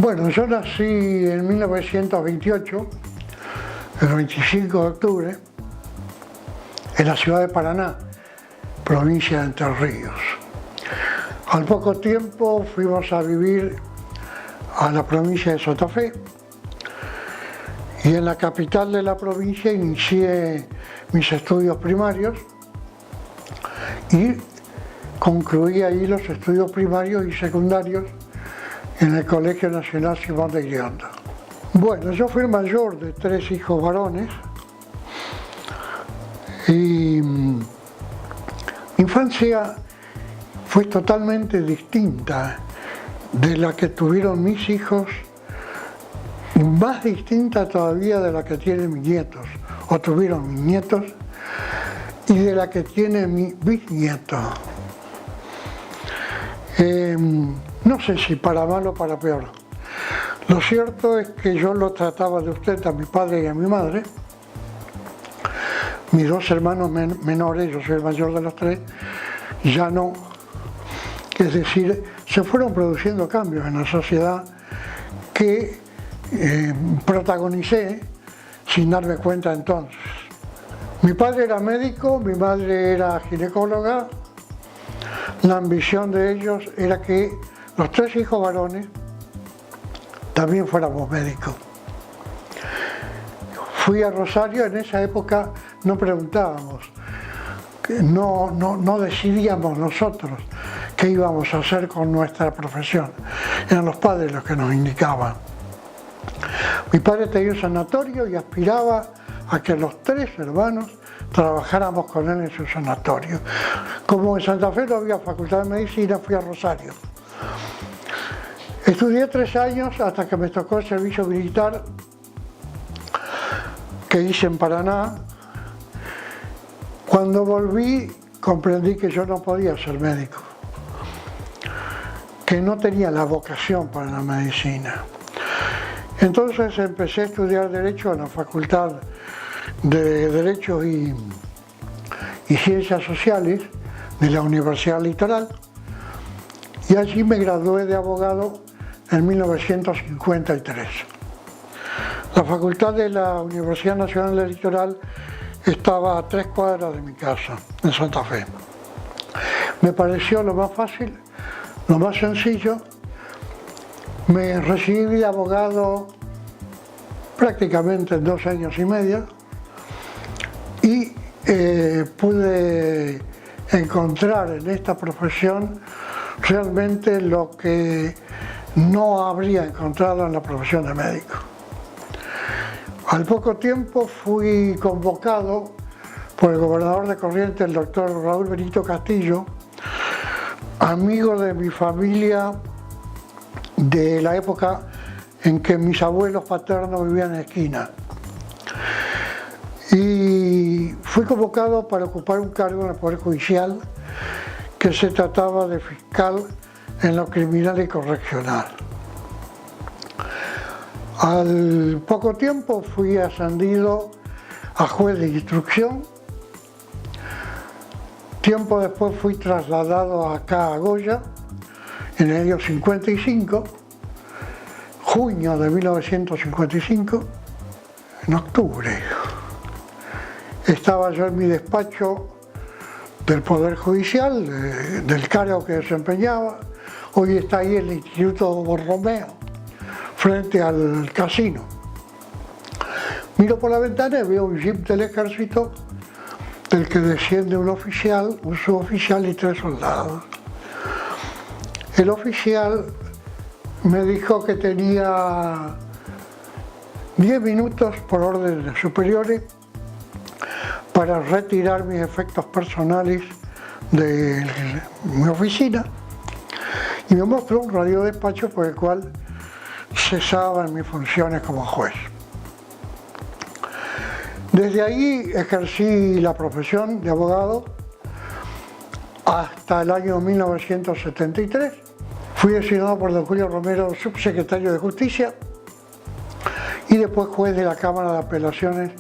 Bueno, yo nací en 1928, el 25 de octubre, en la ciudad de Paraná, provincia de Entre Ríos. Al poco tiempo fuimos a vivir a la provincia de Santa Fe y en la capital de la provincia inicié mis estudios primarios y concluí ahí los estudios primarios y secundarios en el Colegio Nacional Simón de Iriondo. Bueno, yo fui el mayor de 3 hijos varones y mi infancia fue totalmente distinta de la que tuvieron mis hijos y más distinta todavía de la que tienen mis nietos, o tuvieron mis nietos, y de la que tiene mi bisnieto. No sé si para mal o para peor. Lo cierto es que yo lo trataba de usted a mi padre y a mi madre. Mis 2 hermanos menores, yo soy el mayor de los 3, ya no. Es decir, se fueron produciendo cambios en la sociedad que protagonicé sin darme cuenta entonces. Mi padre era médico, mi madre era ginecóloga. La ambición de ellos era que los 3 hijos varones también fuéramos médicos. Fui a Rosario, en esa época no preguntábamos, no decidíamos nosotros qué íbamos a hacer con nuestra profesión. Eran los padres los que nos indicaban. Mi padre tenía un sanatorio y aspiraba a que los 3 hermanos trabajáramos con él en su sanatorio. Como en Santa Fe no había facultad de medicina, fui a Rosario. Estudié 3 años hasta que me tocó el servicio militar que hice en Paraná. Cuando volví comprendí que yo no podía ser médico, que no tenía la vocación para la medicina. Entonces empecé a estudiar Derecho en la Facultad de Derecho y Ciencias Sociales de la Universidad Litoral y allí me gradué de abogado en 1953. La facultad de la Universidad Nacional del Litoral estaba a 3 cuadras de mi casa, en Santa Fe. Me pareció lo más fácil, lo más sencillo. Me recibí de abogado prácticamente en 2 años y medio y pude encontrar en esta profesión realmente lo que no habría encontrado en la profesión de médico. Al poco tiempo fui convocado por el gobernador de Corrientes, el doctor Raúl Benito Castillo, amigo de mi familia de la época en que mis abuelos paternos vivían en Esquina. Y fui convocado para ocupar un cargo en el Poder Judicial que se trataba de fiscal en lo criminal y correccional. Al poco tiempo fui ascendido a juez de instrucción. Tiempo después fui trasladado acá a Goya, en el año 55, junio de 1955, en octubre. Estaba yo en mi despacho del Poder Judicial, del cargo que desempeñaba. Hoy está ahí el Instituto Borromeo, frente al casino. Miro por la ventana y veo un jeep del ejército del que desciende un oficial, un suboficial y 3 soldados. El oficial me dijo que tenía 10 minutos por orden de superiores para retirar mis efectos personales de mi oficina y me mostró un radiodespacho por el cual cesaban mis funciones como juez. Desde ahí ejercí la profesión de abogado hasta el año 1973. Fui designado por don Julio Romero subsecretario de Justicia y después juez de la Cámara de Apelaciones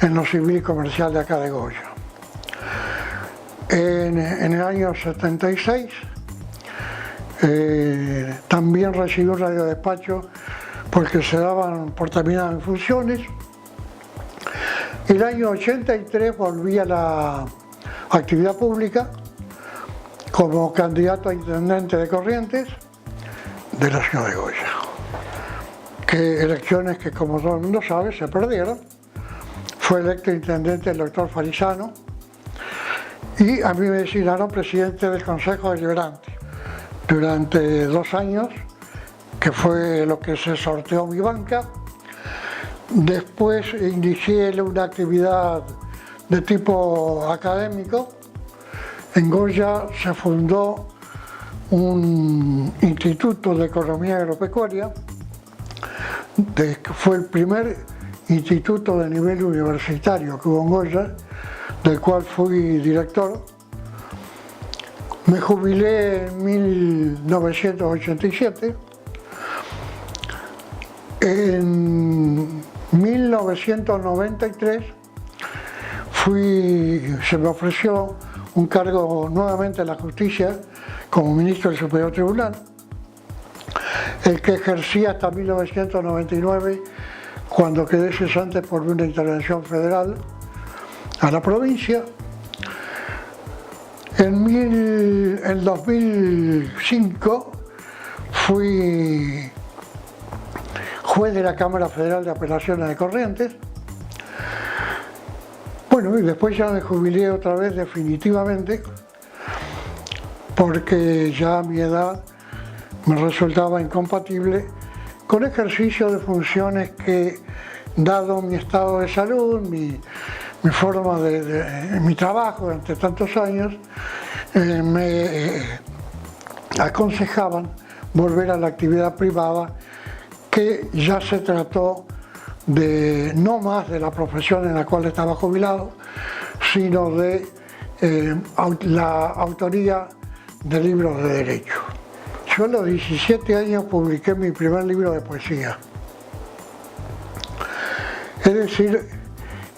en lo civil y comercial de acá de Goya. En el año 76 También recibí un radiodespacho porque se daban por terminadas funciones. El año 83 volví a la actividad pública como candidato a intendente de Corrientes de la ciudad de Goya. Elecciones que, como todo el mundo sabe, se perdieron. Fue electo intendente el doctor Farisano y a mí me designaron presidente del Consejo Deliberante durante 2 años, que fue lo que se sorteó mi banca. Después inicié una actividad de tipo académico. En Goya se fundó un instituto de economía agropecuaria, que fue el primer instituto de nivel universitario que hubo en Goya, del cual fui director. Me jubilé en 1987. En 1993 se me ofreció un cargo nuevamente en la justicia como ministro del Superior Tribunal, el que ejercí hasta 1999, cuando quedé cesante por una intervención federal a la provincia. En 2005 fui juez de la Cámara Federal de Apelaciones de Corrientes. Bueno, y después ya me jubilé otra vez definitivamente, porque ya a mi edad me resultaba incompatible con ejercicio de funciones que, dado mi estado de salud, mi forma mi trabajo durante tantos años, me aconsejaban volver a la actividad privada, que ya se trató de no más de la profesión en la cual estaba jubilado, sino de la autoría de libros de derecho. Yo a los 17 años publiqué mi primer libro de poesía. Es decir,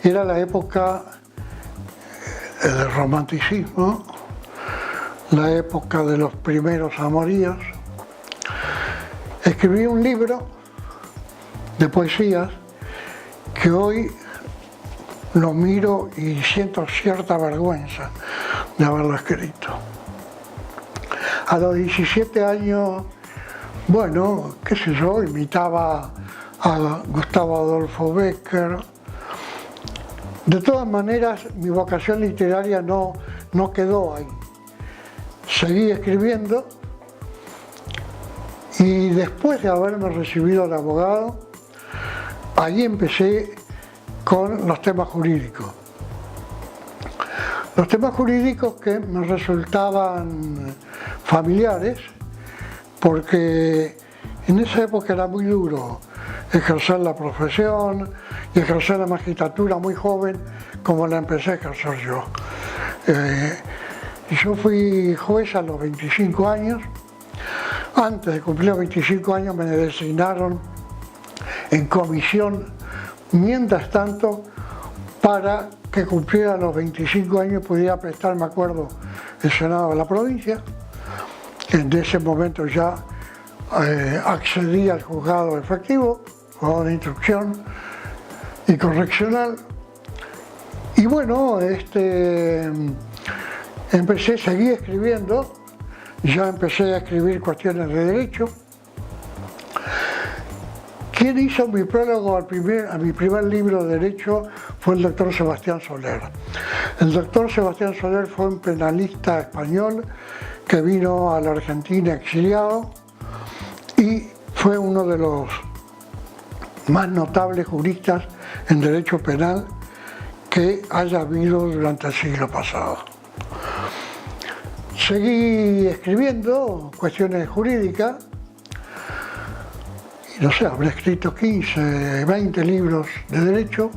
era la época del romanticismo, la época de los primeros amoríos. Escribí un libro de poesías que hoy lo miro y siento cierta vergüenza de haberlo escrito. A los 17 años, bueno, qué sé yo, imitaba a Gustavo Adolfo Bécquer. De todas maneras, mi vocación literaria no quedó ahí. Seguí escribiendo y después de haberme recibido de abogado, ahí empecé con los temas jurídicos. Los temas jurídicos que me resultaban familiares, porque en esa época era muy duro ejercer la profesión y ejercer la magistratura muy joven, como la empecé a ejercer yo. Yo fui juez a los 25 años. Antes de cumplir los 25 años me designaron en comisión, mientras tanto, para que cumpliera los 25 años y pudiera prestarme acuerdo el Senado de la provincia. En ese momento ya accedí al juzgado efectivo, juzgado de instrucción y correccional. Y bueno, seguí escribiendo, ya empecé a escribir cuestiones de derecho. Quien hizo mi prólogo a mi primer libro de derecho fue el doctor Sebastián Soler. El doctor Sebastián Soler fue un penalista español que vino a la Argentina exiliado y fue uno de los más notables juristas en derecho penal que haya habido durante el siglo pasado. Seguí escribiendo cuestiones jurídicas y no sé, habré escrito 15, 20 libros de derecho,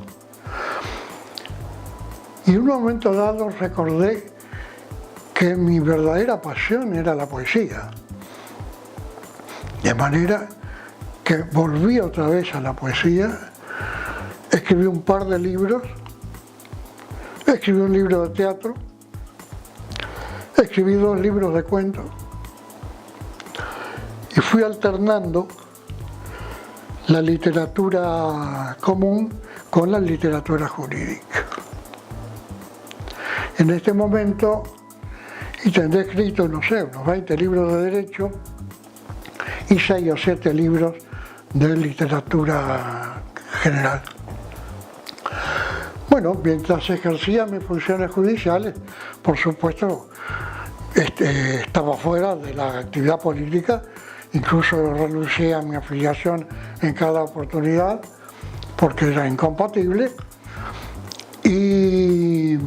y en un momento dado recordé que mi verdadera pasión era la poesía, de manera que volví otra vez a la poesía. Escribí un par de libros, escribí un libro de teatro, escribí 2 libros de cuentos, y fui alternando la literatura común con la literatura jurídica. En este momento, y tendré escrito, no sé, unos 20 libros de derecho y 6 o 7 libros de literatura general. Bueno, mientras ejercía mis funciones judiciales, por supuesto, estaba fuera de la actividad política, incluso renuncié a mi afiliación en cada oportunidad porque era incompatible. Y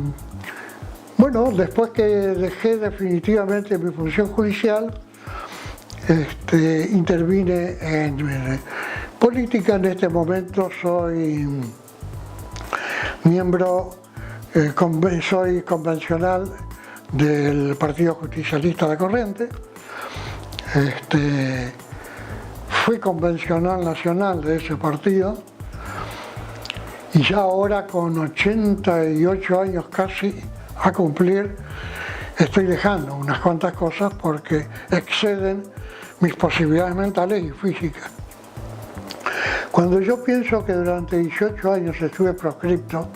bueno, después que dejé definitivamente mi función judicial, intervine en política. En este momento soy miembro, soy convencional del Partido Justicialista de Corrientes. Fui convencional nacional de ese partido y ya ahora con 88 años casi a cumplir, estoy dejando unas cuantas cosas porque exceden mis posibilidades mentales y físicas. Cuando yo pienso que durante 18 años estuve proscripto,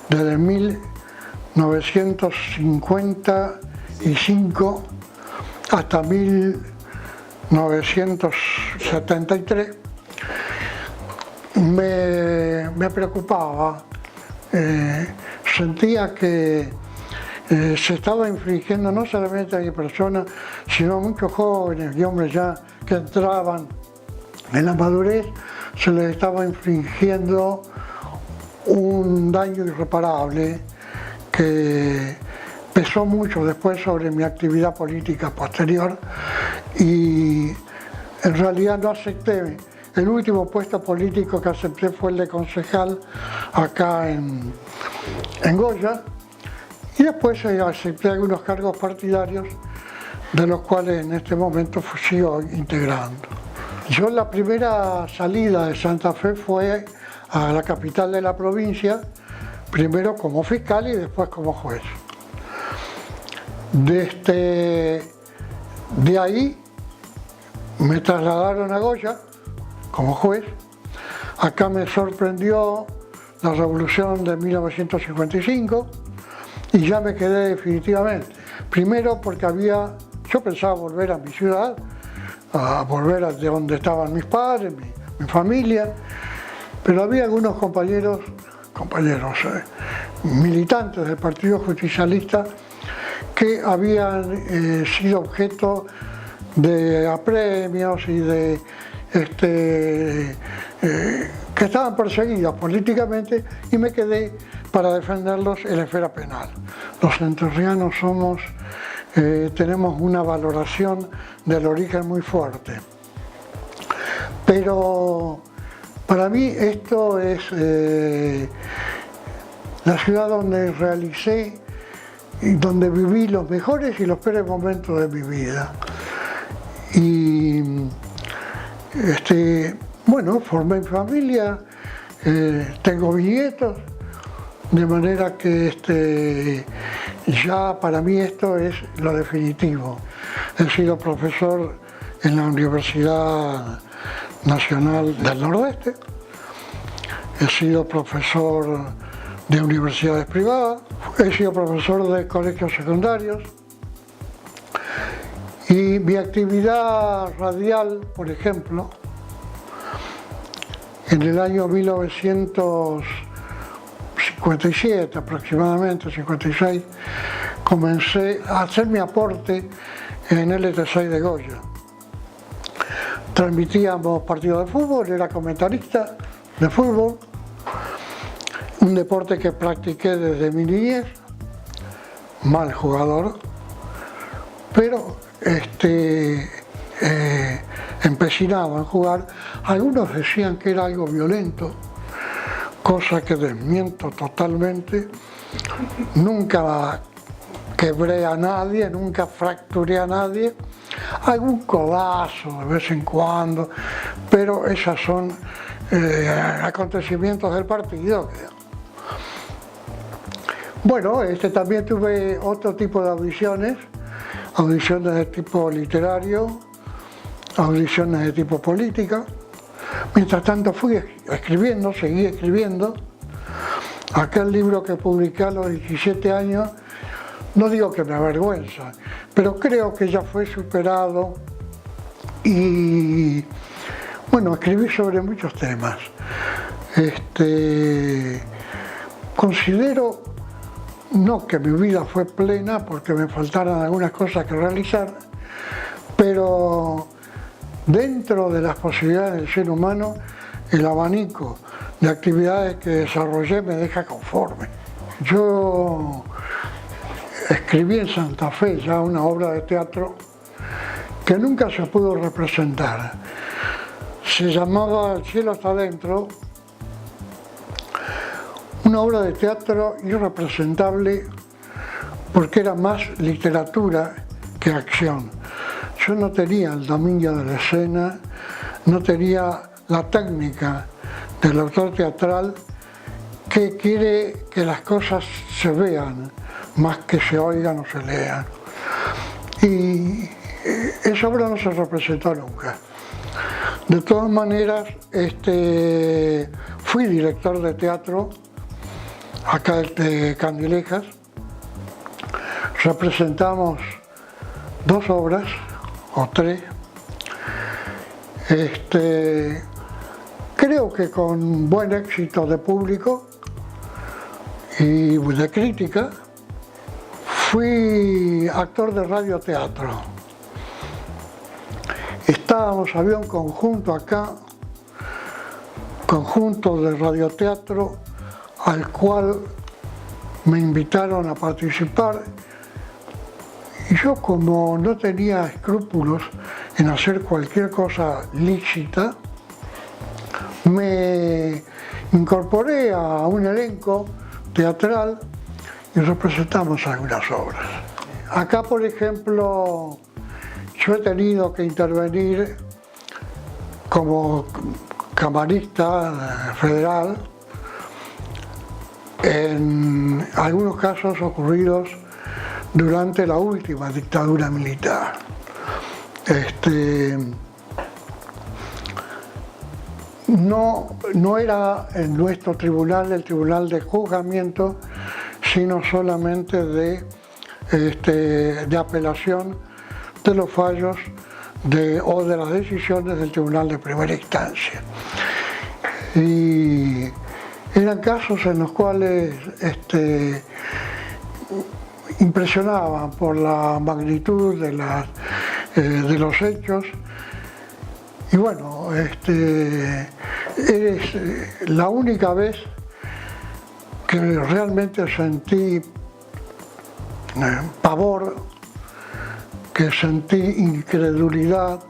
desde 1955 hasta 1973, me preocupaba, sentía que se estaba infringiendo no solamente a mi persona, sino a muchos jóvenes y hombres ya que entraban en la madurez, se les estaba infringiendo un daño irreparable que pesó mucho después sobre mi actividad política posterior y en realidad no acepté. El último puesto político que acepté fue el de concejal acá en Goya y después acepté algunos cargos partidarios de los cuales en este momento sigo integrando. Yo la primera salida de Santa Fe fue a la capital de la provincia, primero como fiscal y después como juez. De ahí me trasladaron a Goya como juez. Acá me sorprendió la revolución de 1955 y ya me quedé definitivamente. Primero porque yo pensaba volver a mi ciudad, a volver de donde estaban mis padres, mi familia, pero había algunos compañeros militantes del Partido Justicialista que habían sido objeto de apremios y de que estaban perseguidos políticamente y me quedé para defenderlos en la esfera penal. Los entrerrianos tenemos una valoración del origen muy fuerte, pero para mí esto es la ciudad donde realicé y donde viví los mejores y los peores momentos de mi vida. Y bueno, formé familia, tengo bisnietos, de manera que ya para mí esto es lo definitivo. He sido profesor en la Universidad Nacional del Nordeste, he sido profesor de universidades privadas, he sido profesor de colegios secundarios y mi actividad radial, por ejemplo, en el año 1957 aproximadamente, 56, comencé a hacer mi aporte en LT6 de Goya. Transmitíamos partidos de fútbol, era comentarista de fútbol, un deporte que practiqué desde mi niñez, mal jugador, pero empecinado en jugar. Algunos decían que era algo violento, cosa que desmiento totalmente. Nunca quebré a nadie, nunca fracturé a nadie, algún codazo de vez en cuando, pero esos son acontecimientos del partido. Bueno, también tuve otro tipo de audiciones de tipo literario, audiciones de tipo política. Mientras tanto fui escribiendo, seguí escribiendo. Aquel libro que publiqué a los 17 años, no digo que me avergüenza, pero creo que ya fue superado y bueno, escribí sobre muchos temas. Considero no que mi vida fue plena porque me faltaron algunas cosas que realizar, pero dentro de las posibilidades del ser humano, el abanico de actividades que desarrollé me deja conforme. Yo escribí en Santa Fe ya una obra de teatro que nunca se pudo representar. Se llamaba El cielo está dentro, una obra de teatro irrepresentable porque era más literatura que acción. Yo no tenía el dominio de la escena, no tenía la técnica del autor teatral que quiere que las cosas se vean más que se oigan o se lean. Y esa obra no se representó nunca. De todas maneras, fui director de teatro acá de Candilejas. Representamos 2 obras o 3. Creo que con buen éxito de público y de crítica. Fui actor de radioteatro. Había un conjunto acá, conjunto de radioteatro, al cual me invitaron a participar y yo, como no tenía escrúpulos en hacer cualquier cosa lícita, me incorporé a un elenco teatral y representamos algunas obras. Acá, por ejemplo, yo he tenido que intervenir como camarista federal en algunos casos ocurridos durante la última dictadura militar. No era en nuestro tribunal el tribunal de juzgamiento, sino solamente de apelación de los fallos o de las decisiones del tribunal de primera instancia. Y eran casos en los cuales impresionaban por la magnitud de los hechos. Y bueno, es la única vez que realmente sentí pavor, que sentí incredulidad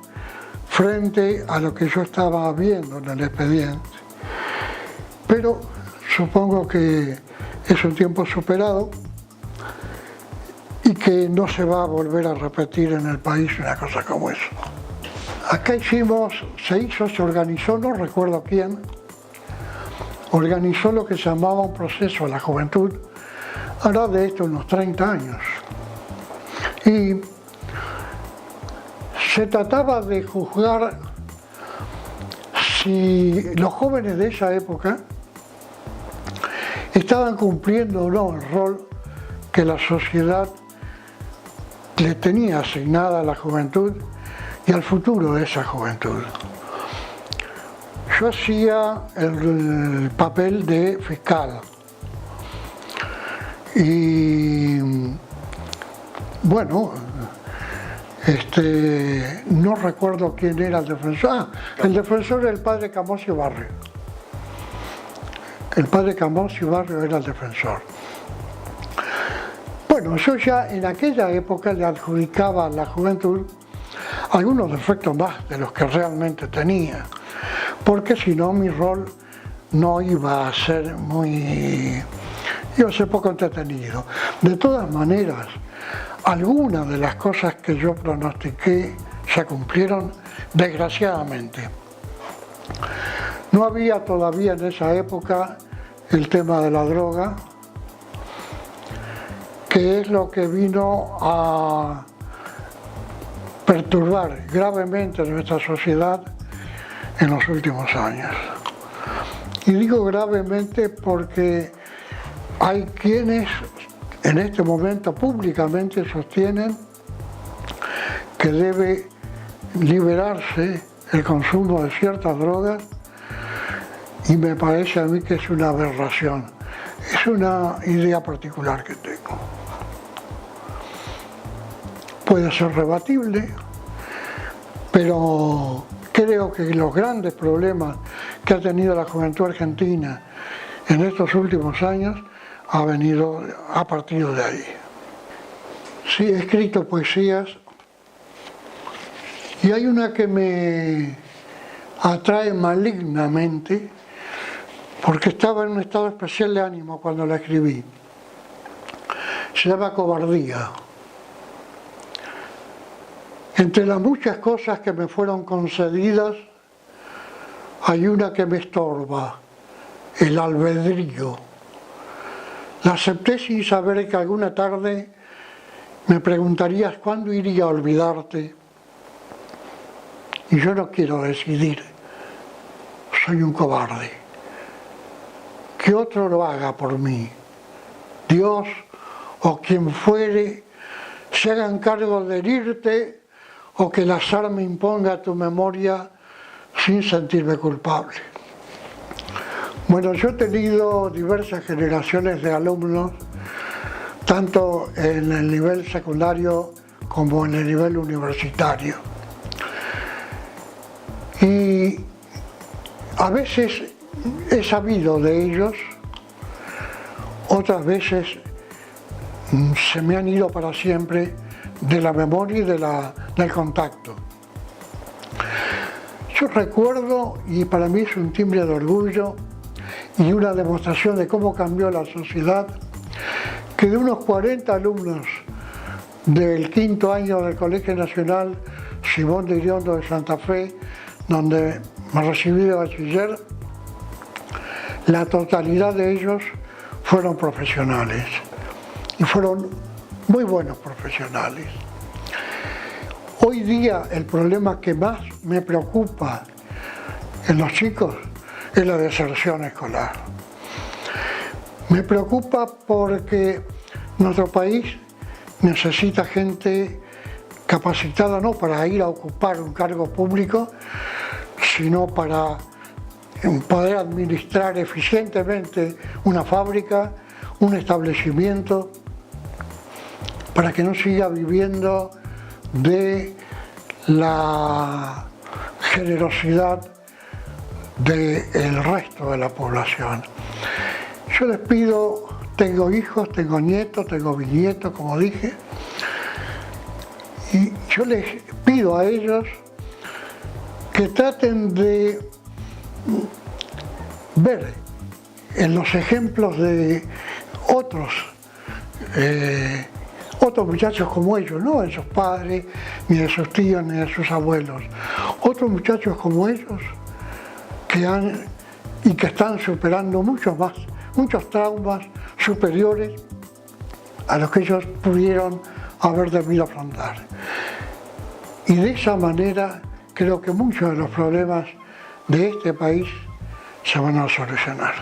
frente a lo que yo estaba viendo en el expediente. Pero supongo que es un tiempo superado y que no se va a volver a repetir en el país una cosa como eso. Acá se organizó, no recuerdo quién, organizó lo que se llamaba un proceso a la juventud, ahora de esto unos 30 años. Y se trataba de juzgar si los jóvenes de esa época estaban cumpliendo o no el rol que la sociedad le tenía asignada a la juventud y al futuro de esa juventud. Yo hacía el papel de fiscal y bueno, no recuerdo quién era el defensor. El defensor era el padre Camosio Barrio. El padre Camosio Barrio era el defensor. Bueno, yo ya en aquella época le adjudicaba a la juventud algunos defectos más de los que realmente tenía, porque si no mi rol no iba a ser iba a ser poco entretenido. De todas maneras, algunas de las cosas que yo pronostiqué se cumplieron, desgraciadamente. No había todavía en esa época el tema de la droga, que es lo que vino a perturbar gravemente nuestra sociedad en los últimos años. Y digo gravemente porque hay quienes en este momento públicamente sostienen que debe liberarse el consumo de ciertas drogas, y me parece a mí que es una aberración. Es una idea particular que tengo. Puede ser rebatible, pero creo que los grandes problemas que ha tenido la juventud argentina en estos últimos años ha partido de ahí. Sí, he escrito poesías y hay una que me atrae malignamente porque estaba en un estado especial de ánimo cuando la escribí. Se llama Cobardía. Entre las muchas cosas que me fueron concedidas, hay una que me estorba, el albedrío. La acepté sin saber que alguna tarde me preguntarías cuándo iría a olvidarte. Y yo no quiero decidir, soy un cobarde. Que otro lo haga por mí. Dios o quien fuere se hagan cargo de herirte o que el azar me imponga a tu memoria sin sentirme culpable. Bueno, yo he tenido diversas generaciones de alumnos, tanto en el nivel secundario como en el nivel universitario. Y a veces he sabido de ellos, otras veces se me han ido para siempre de la memoria y del contacto. Yo recuerdo, y para mí es un timbre de orgullo y una demostración de cómo cambió la sociedad, que de unos 40 alumnos del quinto año del Colegio Nacional Simón de Iriondo de Santa Fe, donde me recibí de bachiller, la totalidad de ellos fueron profesionales y fueron muy buenos profesionales. Hoy día el problema que más me preocupa en los chicos es la deserción escolar. Me preocupa porque nuestro país necesita gente capacitada no para ir a ocupar un cargo público, sino para poder administrar eficientemente una fábrica, un establecimiento, para que no siga viviendo de la generosidad del resto de la población. Yo les pido, tengo hijos, tengo nietos, tengo bisnietos, como dije, y yo les pido a ellos que traten de ver en los ejemplos de otros muchachos como ellos, no de sus padres, ni de sus tíos, ni de sus abuelos, otros muchachos como ellos que están superando muchos traumas superiores a los que ellos pudieron haber debido afrontar. Y de esa manera creo que muchos de los problemas de este país se van a solucionar.